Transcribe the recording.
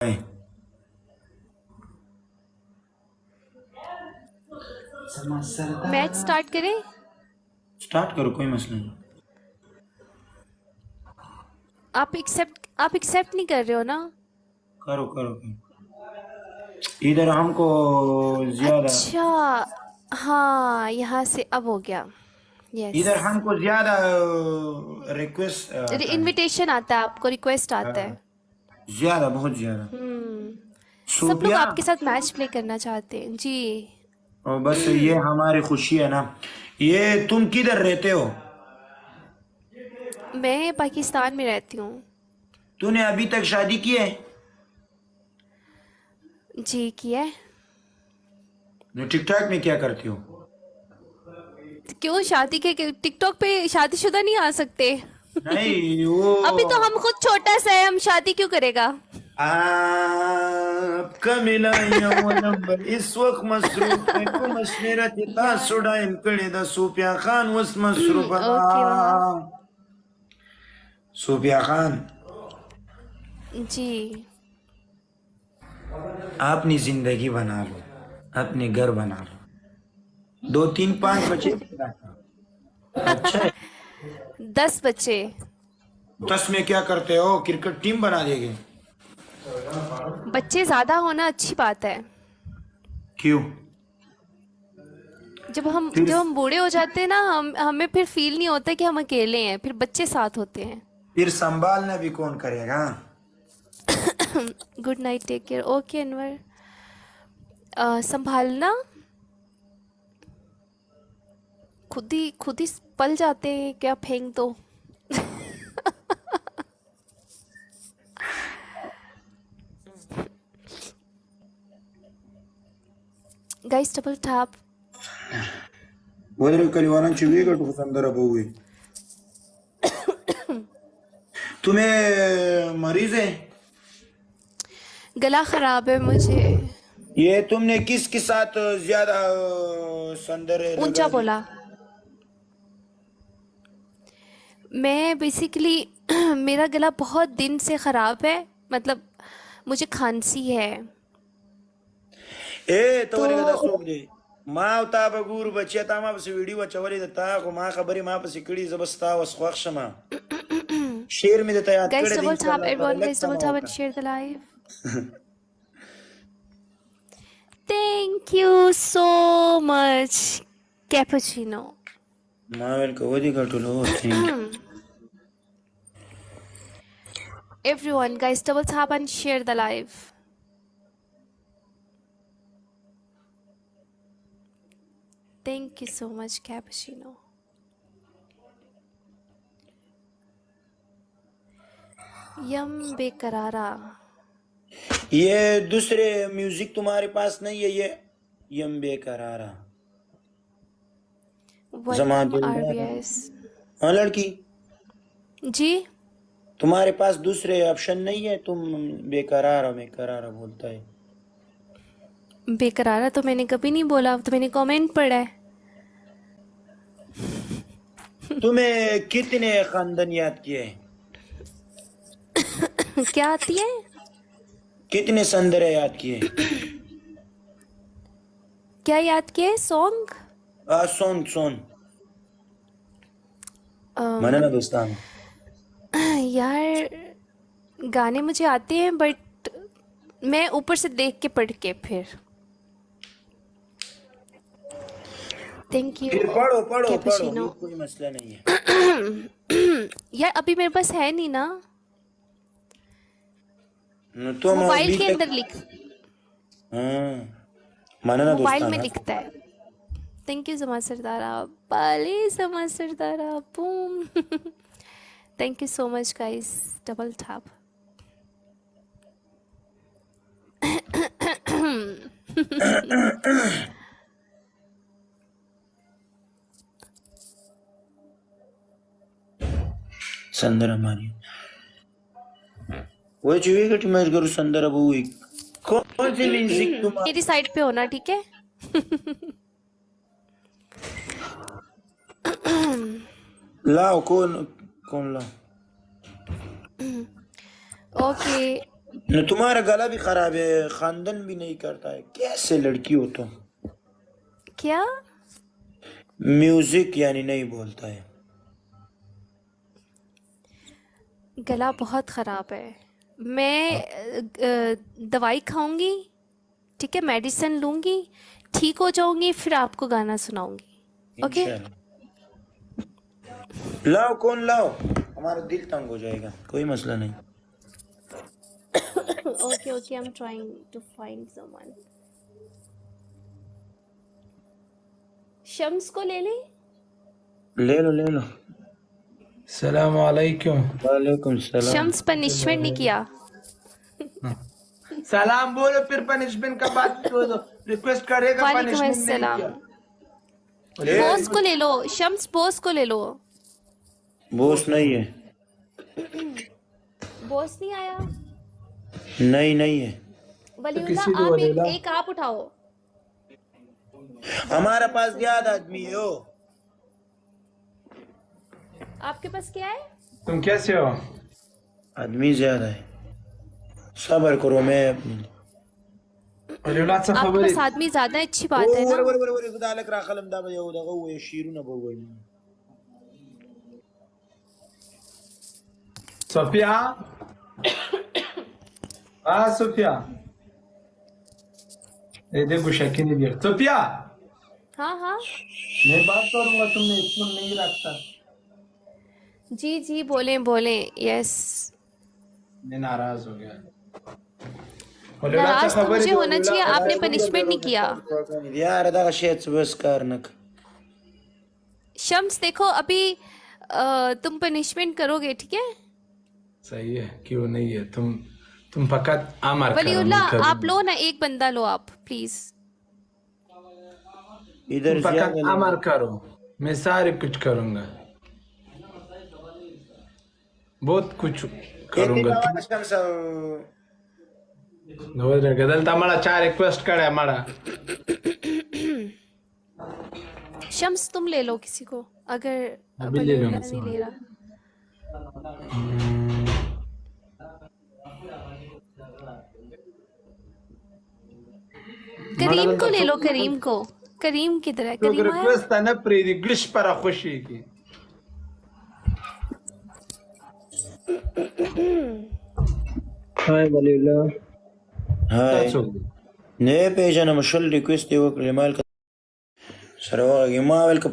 है। Match start करें। Start करो, कोई मसला नहीं। आप एक्सेप्ट नहीं कर रहे हो ना। करो करो करो। इधर हमको ज्यादा अच्छा, हाँ यहाँ से अब हो गया। यस, इधर हमको ज्यादा रिक्वेस्ट आता है। इनविटेशन आता है, आपको रिक्वेस्ट आता है। ज्यादा, बहुत ज्यादा। सब लोग सूफिया, आपके साथ मैच प्ले करना चाहते हैं जी। और बस ये हमारी खुशी है ना। ये तुम किधर रहते हो? मैं पाकिस्तान में रहती हूँ। तूने अभी तक शादी की है? जी किया है। टिकटॉक में क्या करती हो? क्यों शादी के टिकटॉक पे शादीशुदा नहीं आ सकते? नहीं वो अभी तो हम खुद छोटा सा है, हम शादी क्यों करेगा? आपका मिला अव्वल नंबर इस वक्त मसरूफ है को मशवरा था यार सुडा इन कड़े दा सूफिया खान वस मसरूफ ओके वहाँ। सूफिया खान, जी अपनी जिंदगी बना लो, अपने घर बना लो। 2 3 5 बच्चे पैदा करो। अच्छा है। 10 बच्चे। 10 में क्या करते हो? क्रिकेट टीम बना देंगे। बच्चे ज्यादा होना अच्छी बात है। क्यों? फिर जब हम बूढ़े हो जाते हैं ना, हमें फिर फील नहीं होता कि हम अकेले हैं, फिर बच्चे साथ होते हैं। फिर संभालना भी कौन करेगा? Good night, take care. Okay Anwar. संभालना खुद ही पल जाते हैं क्या, फेंक दो। Guys double tap. वदर कलिवारांची वेगळ संदर्भ हुए। तुम्हें मरीज है? गला खराब है मुझे। ये तुमने किसके साथ ज्यादा संदर्भ ऊंचा लगा दी? बोला। मैं बेसिकली मेरा गला बहुत दिन से ख़राब है, मतलब मुझे खांसी है। ए तो तो रे गदा सोक दे। माँ उता बगूर बच्चे ता माँ बस वीडियो चवरी देता को माँ खबरी माँ बस कड़ी जबस्ता वस्वाक्ष माँ शेर में देता याद गाइस कड़े डबल दिन टैप, चलना पर एवरीवन गाइस लगता डबल माँ टैप एंड होता। Share the live. Thank you so much cappuccino. माँ वेल को वधी घटुलो thank you. Everyone guys double tap and share the live. Thank you so much cappuccino. यम बेकरारा। ये दूसरे म्यूजिक तुम्हारे पास नहीं है? ये यम बेकरारा जमा वेलकम दिलदार है। आरबीएस। हाँ लड़की, जी तुम्हारे पास दूसरे ऑप्शन नहीं है? तुम बेकरार बेकरार बोलता है। बेकरारा तो मैंने कभी नहीं बोला, तो मैंने कमेंट पढ़ा है। तुम्हें कितने खानदान याद किए हैं? क्या आती है? कितने संदरे याद किए? क्या याद किया है? सॉन्ग? सोन सोन मने ना दोस्तान। यार गाने मुझे आते हैं, बट मैं ऊपर से देख के पढ़ के फिर। थैंक यू फिर पढ़ो पढ़ो पढ़ो, कैपुचिनो। ये कोई मसला नहीं है। यार अभी मेरे पास है नहीं ना, तुम मोबाइल अभी के तक अंदर लिख, मने ना मोबाइल में दोस्तान। लिखता है। थैंक यू समाज सरदारा, पाले समाज सरदारा, boom. Thank you so much guys, double tap. संदर हमारी वो चीज़ कि मैं करूँ संदर अब वो एक कौन सी म्यूजिक तुम मेरी साइड पे होना, ठीक है? लाओ? कौन कौन लाओ? ओके न तुम्हारा गला भी खराब है, खानदान भी नहीं करता है, कैसे लड़की हो तुम? क्या? म्यूजिक यानी नहीं बोलता है। गला बहुत ख़राब है। मैं दवाई खाऊंगी, ठीक है, मेडिसिन लूंगी, ठीक हो जाऊंगी, फिर आपको गाना सुनाऊंगी। ओके? इंशाल्लाह। लाओ, कौन लाओ, हमारा दिल तंग हो जाएगा, कोई मसला नहीं। Okay okay, I am trying to find someone. Shams को ले लें? ले लो ले लो। सलाम वालेकुम। वालेकुम सलाम। शम्स पनिशमेंट नहीं किया। सलाम बोलो, फिर पनिशमेंट का बात बोलो। रिक्वेस्ट करेगा, वालेकुम पनिशमेंट नहीं अस्सलाम। किया। बॉस को ले लो, शम्स बॉस को ले लो। बोस नहीं है। बॉस नहीं आया? नहीं नहीं है। वलीउल्लाह किसी को आप वलीउल्लाह? एक आप उठाओ। हमारा पास ज्यादा आदमी है हो। आपके पास क्या है? तुम कैसे हो? आदमी ज्यादा है, सबर करो। मैं वलीउल्लाह से आपके खबर पास आदमी ज्यादा है, अच्छी बात है ना। वर राखलम दा बजे उदा वो शीरू ना बोल। सोफिया। हाँ सोफिया, ये देखो शकीन भी। सोफिया, हाँ हाँ मैं बात करूंगा, तुमने फोन नहीं रखता। जी जी, बोलें बोलें। यस, मैं नाराज हो गया। नाराज तो मुझे होना चाहिए, वलीउल्लाह आपने पनिशमेंट नहीं किया। यार दा शेत बस करनक। शम्स देखो, अभी तुम पनिशमेंट करोगे, ठीक है? सही है, क्यों नहीं है। तुम फकत आमर करो, वलीउल्लाह मैं करूँ। आप लो ना, एक बंदा लो आप प्लीज। इधर तुम फकत आमर करो, मैं सारे कुछ करूंगा, बहुत कुछ करूंगा। ನೋಡ್ರಿ ಗದಲ್ತಾ ಮಾಡ ಚಾ ರಿಕ್ವೆಸ್ಟ್ ಕಡೆ ಮಾಡ शम्स तुम ले लो किसी को, अगर अभी ले लूंगा, वलीउल्लाह नहीं ले रहा। करीम को ले लो, करीम को। करीम किधर है? करीम आया? ರಿಕ್ವೆಸ್ಟ್ ಅನ್ನ ಪ್ರೀತಿ ಇಂಗ್ಲಿಷ್ ಪರ ಖುಷಿ की हाय वलील्लाह। हाय That's all. ne pejana mashal request devo krimal ka sarwa gima wel ka